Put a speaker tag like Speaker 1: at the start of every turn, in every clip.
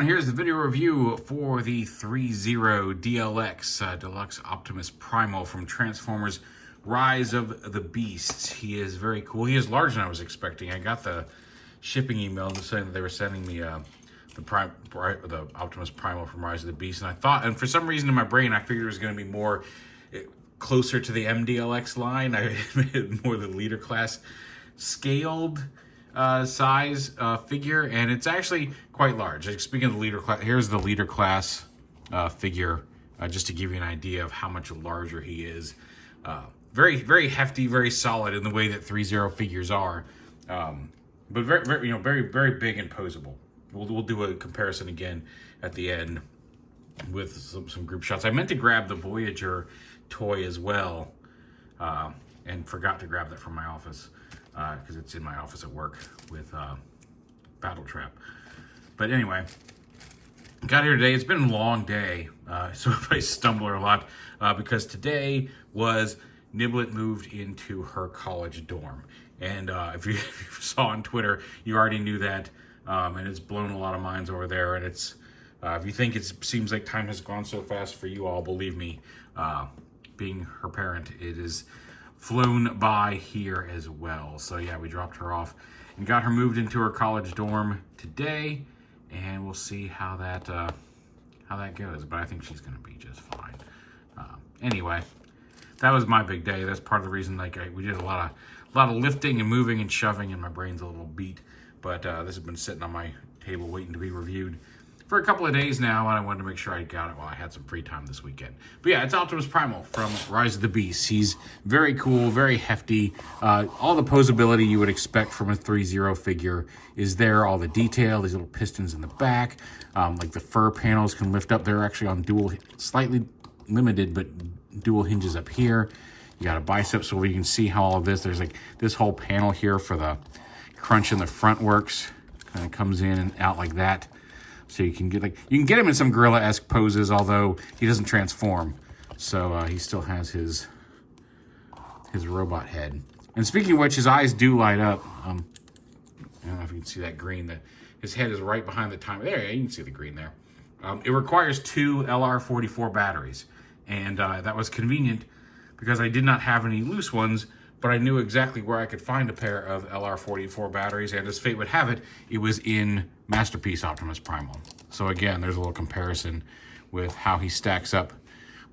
Speaker 1: everyone, here's the video review for the ThreeZero DLX Deluxe Optimus Primal from Transformers Rise of the Beasts. He is very cool. He is larger than I was expecting. I got the shipping email just saying that they were sending me the Optimus Primal from Rise of the Beasts, and I thought, and for some reason in my brain, I figured it was going to be more closer to the MDLX line. I made more the leader class scaled size figure, and it's actually quite large. Like, speaking of the leader class, here's the leader class figure, just to give you an idea of how much larger he is. Very, very hefty, very solid in the way that ThreeZero figures are, but very, very, very big and posable. We'll do a comparison again at the end with some group shots. I meant to grab the Voyager toy as well, and forgot to grab that from my office. Because it's in my office at work with Battle Trap. But anyway, got here today. It's been a long day, so if I stumble a lot, because today was Niblet moved into her college dorm. And if you saw on Twitter, you already knew that, and it's blown a lot of minds over there. And it's, if you think it seems like time has gone so fast for you all, believe me, being her parent, it is flown by here as well. So yeah, we dropped her off and got her moved into her college dorm today, and we'll see how that goes. But I think she's gonna be just fine. Anyway, that was my big day. That's part of the reason we did a lot of lifting and moving and shoving, and my brain's a little beat. But this has been sitting on my table waiting to be reviewed for a couple of days now, and I wanted to make sure I got it while I had some free time this weekend. But yeah, it's Optimus Primal from Rise of the Beasts. He's very cool, very hefty. All the posability you would expect from a ThreeZero figure is there. All the detail, these little pistons in the back, like the fur panels can lift up. They're actually on dual, slightly limited, but dual hinges up here. You got a bicep, so you can see how all of this, there's like this whole panel here for the crunch in the front works. Kind of comes in and out like that. So you can get him in some gorilla-esque poses, although he doesn't transform. So he still has his robot head. And speaking of which, his eyes do light up. I don't know if you can see that green. His head is right behind the timer. There, you can see the green there. It requires 2 LR44 batteries, and that was convenient because I did not have any loose ones, but I knew exactly where I could find a pair of LR44 batteries, and as fate would have it, it was in Masterpiece Optimus Primal. So again, there's a little comparison with how he stacks up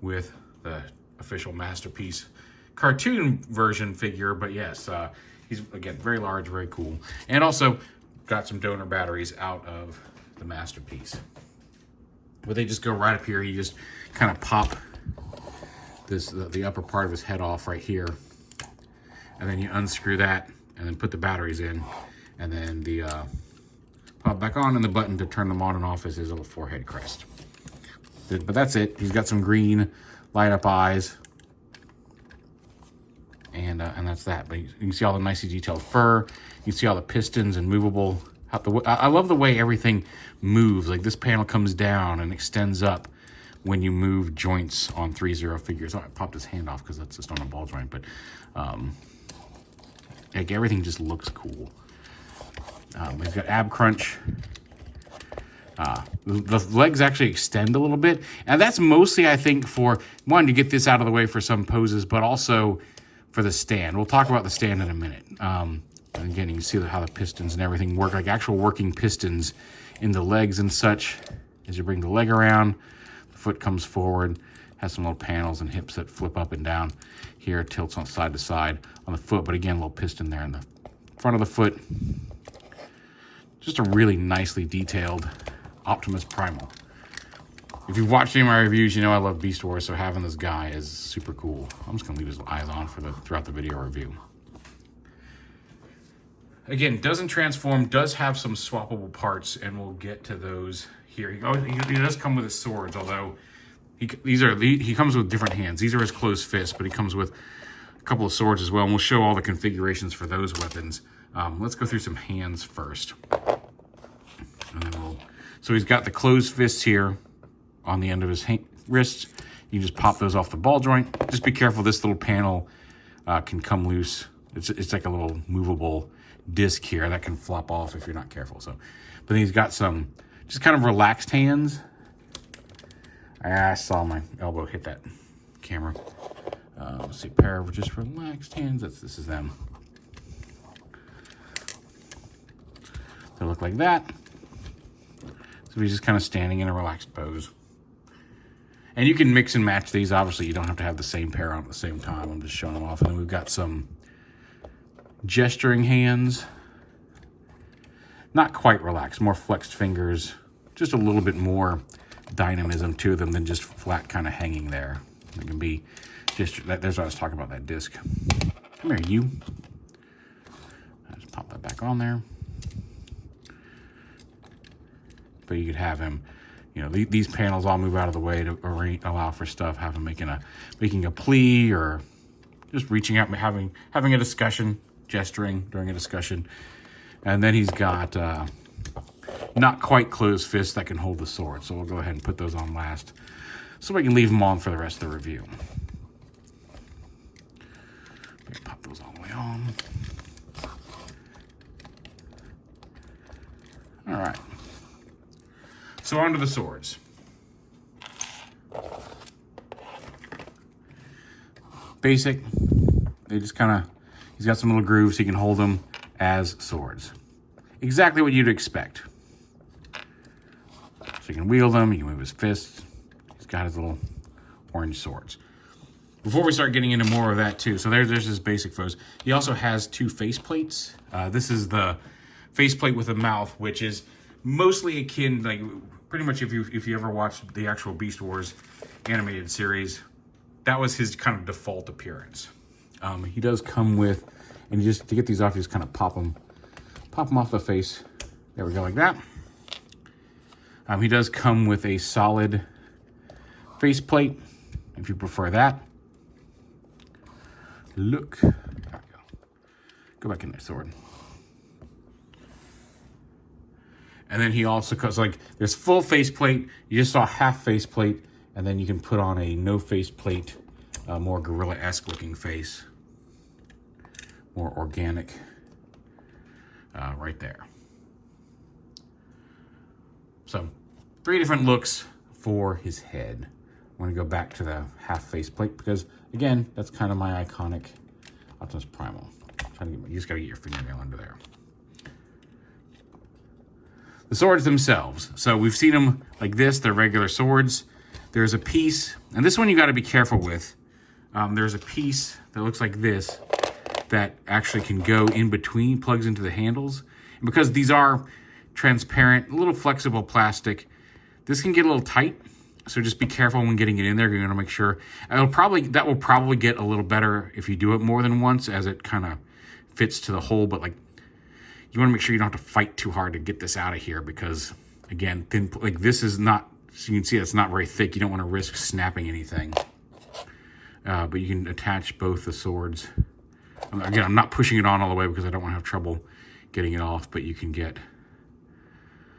Speaker 1: with the official Masterpiece cartoon version figure, but yes, he's, again, very large, very cool. And also got some donor batteries out of the Masterpiece. But they just go right up here. You just kind of pop the upper part of his head off right here, and then you unscrew that and then put the batteries in, and then the pop back on, and the button to turn them on and off is his little forehead crest. But that's it. He's got some green light up eyes, and that's that. But you can see all the nicely detailed fur. You can see all the pistons and movable. I love the way everything moves. Like, this panel comes down and extends up when you move joints on ThreeZero figures. Oh, I popped his hand off because that's just on a ball joint, but like, everything just looks cool. He's got ab crunch. The legs actually extend a little bit, and that's mostly, I think, for one, to get this out of the way for some poses, but also for the stand. We'll talk about the stand in a minute. And again, you can see how the pistons and everything work, like actual working pistons in the legs and such. As you bring the leg around, the foot comes forward, has some little panels and hips that flip up and down. Here, tilts on side to side on the foot, but again, a little piston there in the front of the foot. Just a really nicely detailed Optimus Primal. If you've watched any of my reviews, you know I love Beast Wars, so having this guy is super cool. I'm just gonna leave his eyes on throughout the video review. Again, doesn't transform, does have some swappable parts, and we'll get to those here. He does come with his swords, although he comes with different hands. These are his closed fists, but he comes with a couple of swords as well, and we'll show all the configurations for those weapons. Let's go through some hands first. And then so he's got the closed fists here on the end of his wrists. You can just pop those off the ball joint. Just be careful, this little panel can come loose. It's like a little movable disc here that can flop off if you're not careful. So, but then he's got some just kind of relaxed hands. I saw my elbow hit that camera. Let's see, pair of just relaxed hands. This is them. They look like that. So he's just kind of standing in a relaxed pose. And you can mix and match these. Obviously, you don't have to have the same pair on at the same time. I'm just showing them off. And then we've got some gesturing hands. Not quite relaxed, more flexed fingers. Just a little bit more dynamism to them than just flat kind of hanging there. It can be just, there's what I was talking about, that disc. Come here, you. I'll just pop that back on there. But you could have him, you know, these panels all move out of the way to allow for stuff, have him making a plea or just reaching out and having a discussion, gesturing during a discussion. And then he's got not quite closed fists that can hold the sword. So we'll go ahead and put those on last so we can leave them on for the rest of the review. Pop those all the way on. All right. So on to the swords. Basic. They just kind of, he's got some little grooves so you can hold them as swords. Exactly what you'd expect. So you can wield them, you can move his fists. He's got his little orange swords. Before we start getting into more of that too, so there's his basic foes. He also has two face plates. This is the faceplate with a mouth, which is mostly akin, like pretty much if you ever watched the actual Beast Wars animated series, that was his kind of default appearance. He does come with, and just to get these off, you just kind of pop them off the face. There we go, like that. He does come with a solid faceplate, if you prefer that. Look, there we go. Go back in there, sword. And then he also cuts, like, there's full faceplate. You just saw half faceplate, and then you can put on a no faceplate, more gorilla-esque looking face. More organic, right there. So, 3 different looks for his head. I'm going to go back to the half faceplate because, again, that's kind of my iconic Optimus Primal. You just got to get your fingernail under there. The swords themselves. So we've seen them like this. They're regular swords. There's a piece, and this one you got to be careful with. There's a piece that looks like this that actually can go in between, plugs into the handles. And because these are transparent, a little flexible plastic, this can get a little tight. So just be careful when getting it in there. You're going to make sure. That will probably get a little better if you do it more than once, as it kind of fits to the hole. But like, you want to make sure you don't have to fight too hard to get this out of here because, again, thin, like this is not. So you can see it's not very thick. You don't want to risk snapping anything. But you can attach both the swords. Again, I'm not pushing it on all the way because I don't want to have trouble getting it off. But you can get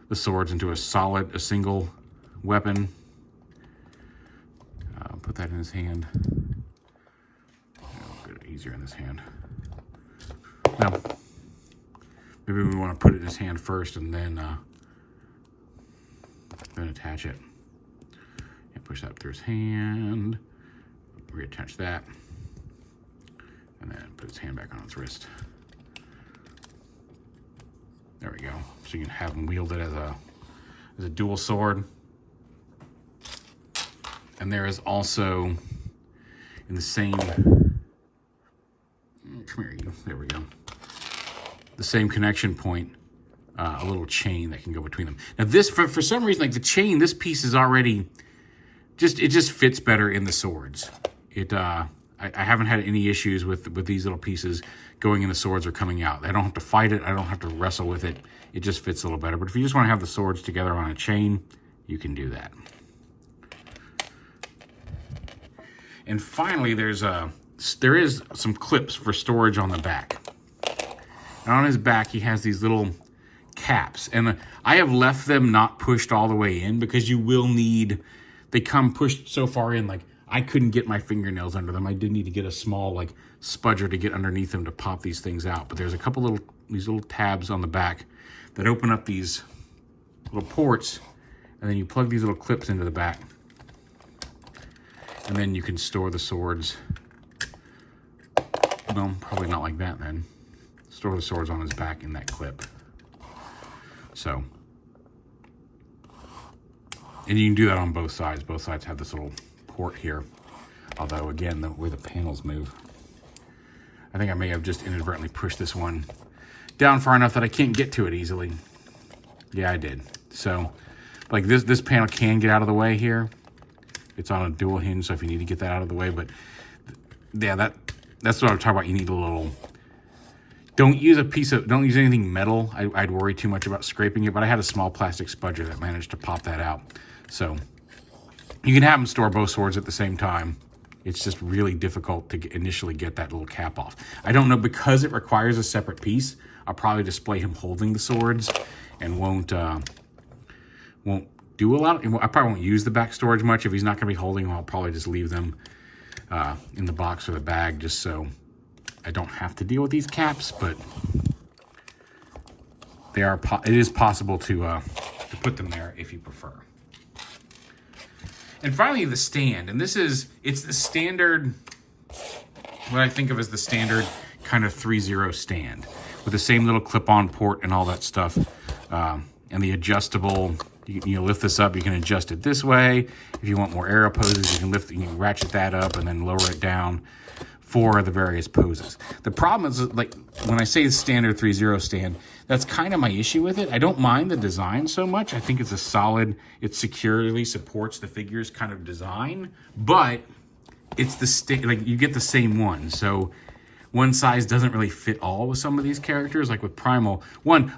Speaker 1: the swords into a single weapon. Put that in his hand. Get it easier in this hand. Now, maybe we want to put it in his hand first and then attach it. And push that through his hand. Reattach that. And then put his hand back on his wrist. There we go. So you can have him wield it as a dual sword. And there is also in the same, come here you, there we go. The same connection point, a little chain that can go between them. Now this, for some reason, like the chain, this piece is already, it just fits better in the swords. I haven't had any issues with these little pieces going in the swords or coming out. I don't have to fight it. I don't have to wrestle with it. It just fits a little better. But if you just want to have the swords together on a chain, you can do that. And finally, there is some clips for storage on the back. And on his back, he has these little caps. And I have left them not pushed all the way in because you will need, they come pushed so far in, like I couldn't get my fingernails under them. I did need to get a small like spudger to get underneath them to pop these things out. But there's a couple these little tabs on the back that open up these little ports, and then you plug these little clips into the back. And then you can store the swords. Well, probably not like that then. Store the swords on his back in that clip. So, and you can do that on both sides. Both sides have this little port here. Although, again, where the panels move. I think I may have just inadvertently pushed this one down far enough that I can't get to it easily. Yeah, I did. So, like this panel can get out of the way here. It's on a dual hinge, so if you need to get that out of the way, but yeah, that's what I'm talking about. You need a little. Don't use anything metal. I'd worry too much about scraping it, but I had a small plastic spudger that managed to pop that out. So you can have them store both swords at the same time. It's just really difficult to initially get that little cap off. I don't know, because it requires a separate piece, I'll probably display him holding the swords and won't do a lot. I probably won't use the back storage much. If he's not going to be holding them, I'll probably just leave them in the box or the bag, just so I don't have to deal with these caps. But it is possible to put them there if you prefer. And finally, the stand. And it's the standard, what I think of as the standard kind of ThreeZero stand with the same little clip-on port and all that stuff. And the adjustable, you lift this up, you can adjust it this way. If you want more arrow poses, you can ratchet that up and then lower it down for the various poses. The problem is, like, when I say the standard ThreeZero stand, that's kind of my issue with it. I don't mind the design so much. I think it's a solid, it securely supports the figure's kind of design, but it's like you get the same one. So one size doesn't really fit all with some of these characters. Like with Primal,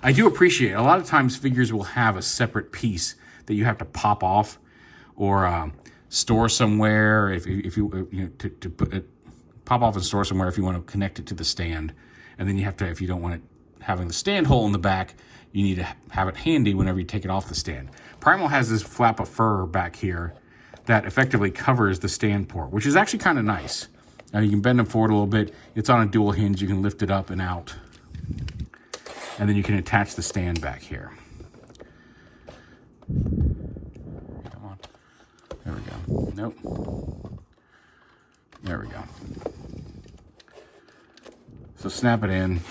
Speaker 1: I do appreciate a lot of times figures will have a separate piece that you have to pop off or store somewhere. If you to put it, pop off and store somewhere if you want to connect it to the stand, and then you have to, if you don't want it having the stand hole in the back, you need to have it handy whenever you take it off the stand. Primal has this flap of fur back here that effectively covers the stand port, which is actually kind of nice. Now you can bend them forward a little bit. It's on a dual hinge. You can lift it up and out. And then you can attach the stand back here. Come on. There we go. Nope. There we go. So snap it in,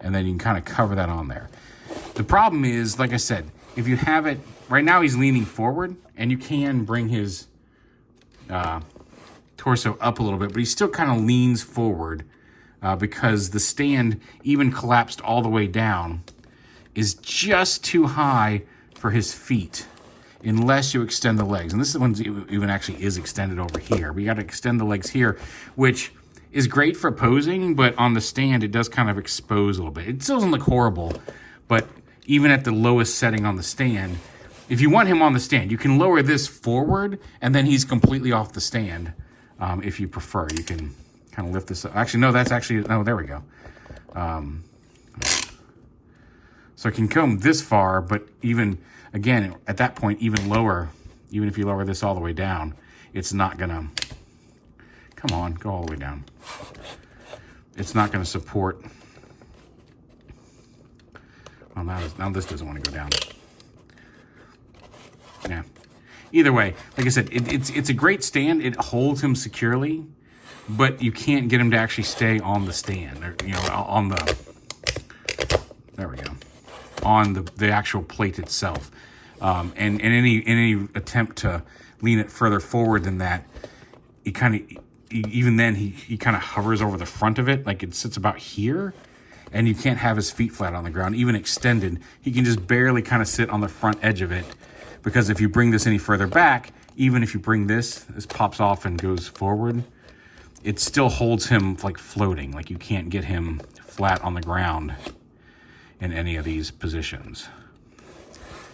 Speaker 1: and then you can kind of cover that on there. The problem is, like I said, if you have it, right now he's leaning forward, and you can bring his torso up a little bit, but he still kind of leans forward because the stand, even collapsed all the way down, is just too high for his feet unless you extend the legs. And this one even actually is extended over here. But you got to extend the legs here, which is great for posing, but on the stand, it does kind of expose a little bit. It still doesn't look horrible, but even at the lowest setting on the stand, if you want him on the stand, you can lower this forward, and then he's completely off the stand. If you prefer, you can kind of lift this up. Actually, no, there we go. So it can come this far, but even, again, at that point, even lower, even if you lower this all the way down, it's not gonna, come on, go all the way down. It's not gonna support, well, now this doesn't want to go down. Yeah. Either way, like I said, it's a great stand. It holds him securely, but you can't get him to actually stay on the stand, or, on the, there we go, on the actual plate itself. And any attempt to lean it further forward than that, he kind of hovers over the front of it, like it sits about here, and you can't have his feet flat on the ground, even extended. He can just barely kind of sit on the front edge of it, because if you bring this any further back, even if you bring this pops off and goes forward, it still holds him like floating. Like you can't get him flat on the ground in any of these positions,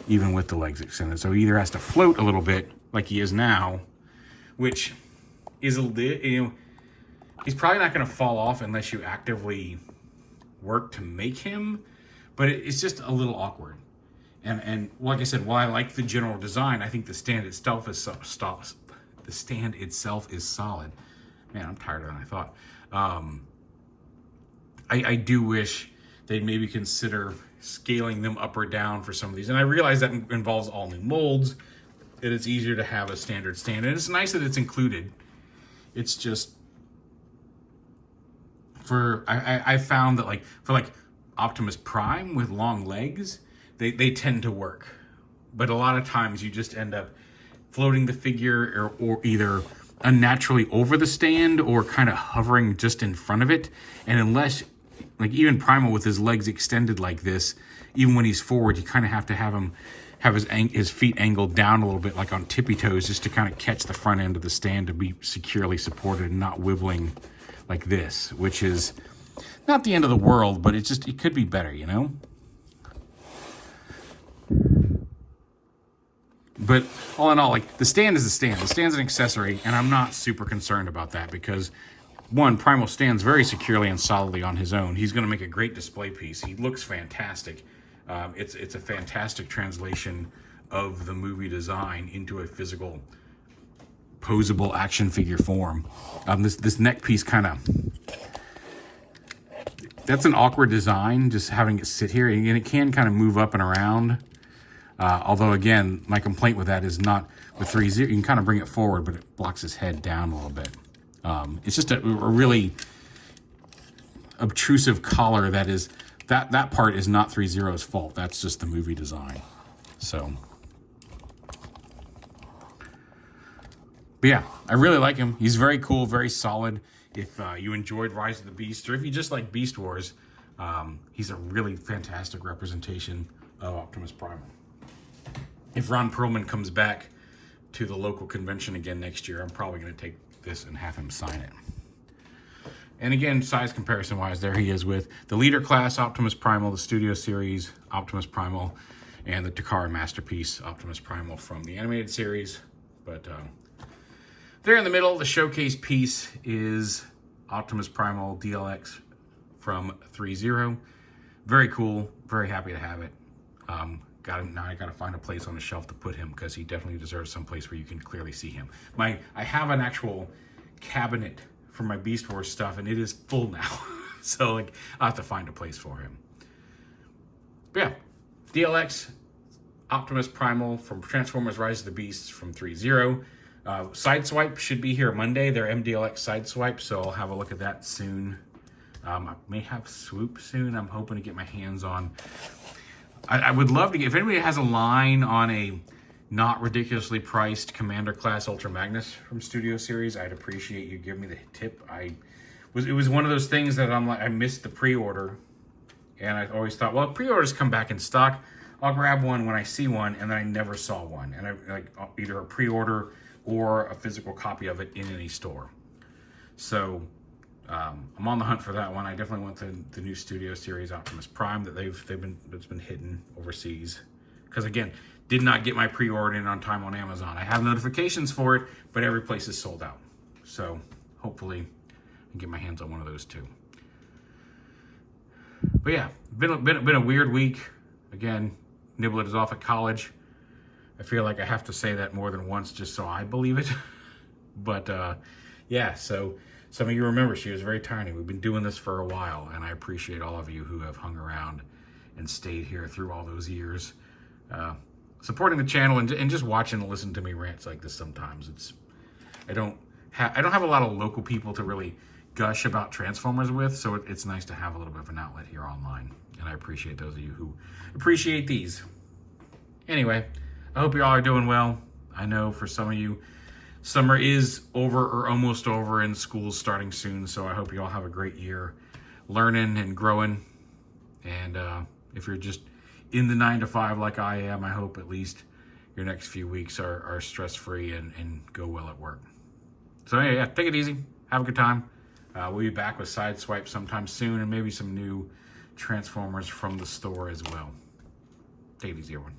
Speaker 1: even with the legs extended. So he either has to float a little bit like he is now, which is he's probably not going to fall off unless you actively work to make him, but it's just a little awkward. And like I said, while I like the general design, I think the stand itself is solid. Man, I'm tireder than I thought. I do wish they'd maybe consider scaling them up or down for some of these. And I realize that involves all new molds, and it's easier to have a standard stand. And it's nice that it's included. It's just, I found that for Optimus Prime with long legs, they tend to work. But a lot of times you just end up floating the figure or either unnaturally over the stand or kind of hovering just in front of it. And unless, like even Primal with his legs extended like this, even when he's forward, you kind of have to have him have his feet angled down a little bit, like on tippy toes, just to kind of catch the front end of the stand to be securely supported and not wibbling like this, which is not the end of the world, but it could be better, you know? But all in all, like, the stand is the stand. The stand's an accessory, and I'm not super concerned about that because, one, Primal stands very securely and solidly on his own. He's going to make a great display piece. He looks fantastic. It's a fantastic translation of the movie design into a physical, posable action figure form. This neck piece kind of... That's an awkward design, just having it sit here. And it can kind of move up and around. Although, again, my complaint with that is not with ThreeZero. You can kind of bring it forward, but it blocks his head down a little bit. It's just a really obtrusive collar that is... That part is not ThreeZero's fault. That's just the movie design. So... But yeah, I really like him. He's very cool, very solid. If you enjoyed Rise of the Beast, or if you just like Beast Wars, he's a really fantastic representation of Optimus Primal. If Ron Perlman comes back to the local convention again next year, I'm probably going to take this and have him sign it. And again, size comparison-wise, there he is with the Leader Class Optimus Primal, the Studio Series Optimus Primal, and the Takara Masterpiece Optimus Primal from the animated series. But there in the middle, the showcase piece is Optimus Primal DLX from ThreeZero. Very cool. Very happy to have it. Now I got to find a place on the shelf to put him because he definitely deserves some place where you can clearly see him. I have an actual cabinet for my Beast Wars stuff, and it is full now. So I'll have to find a place for him. But yeah, DLX Optimus Primal from Transformers Rise of the Beasts from ThreeZero. Sideswipe should be here Monday. Their MDLX Sideswipe, so I'll have a look at that soon. I may have Swoop soon. I'm hoping to get my hands on. I would love to get, if anybody has a line on a not ridiculously priced Commander Class Ultra Magnus from Studio Series, I'd appreciate you giving me the tip. It was one of those things that I missed the pre-order, and I always thought, well, pre-orders come back in stock. I'll grab one when I see one, and then I never saw one. And I either a pre-order or a physical copy of it in any store. So I'm on the hunt for that one. I definitely want the new Studio Series Optimus Prime that that's been hidden overseas. Because again, did not get my pre-order in on time on Amazon. I have notifications for it, but every place is sold out. So hopefully I can get my hands on one of those too. But yeah, been a weird week. Again, Niblet is off at college. I feel like I have to say that more than once just so I believe it. But yeah, so some of you remember she was very tiny. We've been doing this for a while, and I appreciate all of you who have hung around and stayed here through all those years, supporting the channel and just watching and listening to me rants like this sometimes. I don't have a lot of local people to really gush about Transformers with, so it's nice to have a little bit of an outlet here online, and I appreciate those of you who appreciate these. Anyway, I hope you all are doing well. I know for some of you, summer is over or almost over and school's starting soon, so I hope you all have a great year learning and growing. And if you're just in the 9 to 5 like I am, I hope at least your next few weeks are stress-free and go well at work. So yeah, take it easy. Have a good time. We'll be back with Sideswipe sometime soon and maybe some new Transformers from the store as well. Take it easy, everyone.